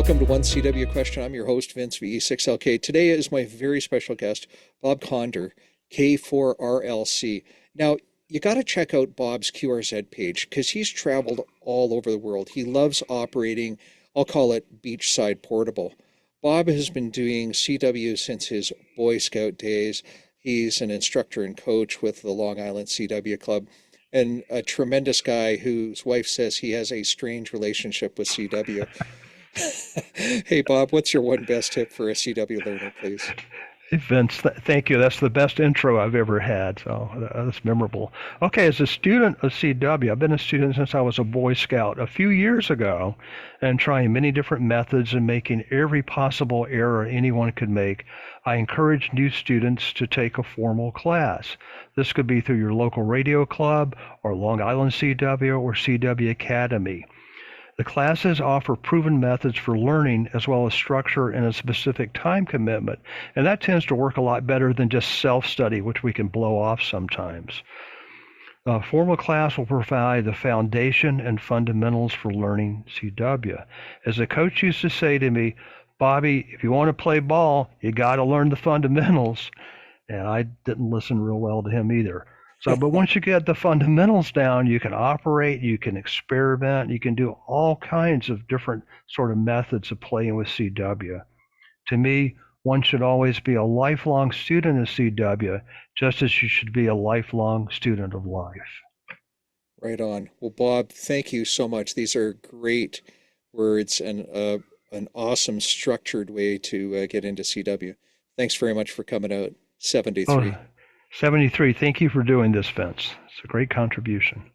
Welcome to One CW Question. I'm your host, Vince VE6LK. Today is my very special guest, Bob Conder K4RLC. Now, you got to check out Bob's QRZ page because he's traveled all over the world. He loves operating, I'll call it beachside portable. Bob has been doing CW since his Boy Scout days. He's an instructor and coach with the Long Island CW Club and a tremendous guy whose wife says he has a strange relationship with CW. Hey, Bob, what's your one best tip for a CW learner, please? Hey, Vince, thank you. That's the best intro I've ever had, so that's memorable. Okay, as a student of CW, I've been a student since I was a Boy Scout a few years ago, and trying many different methods and making every possible error anyone could make. I encourage new students to take a formal class. This could be through your local radio club or Long Island CW or CW Academy. The classes offer proven methods for learning as well as structure and a specific time commitment, and that tends to work a lot better than just self-study, which we can blow off sometimes. A formal class will provide the foundation and fundamentals for learning CW. As a coach used to say to me, Bobby, if you want to play ball, you got to learn the fundamentals. And I didn't listen real well to him either. So, but once you get the fundamentals down, you can operate, you can experiment, you can do all kinds of different sort of methods of playing with CW. To me, one should always be a lifelong student of CW, just as you should be a lifelong student of life. Right on. Well, Bob, thank you so much. These are great words and an awesome structured way to get into CW. Thanks very much for coming out. Oh, 73. 73, thank you for doing this, Vince. It's a great contribution.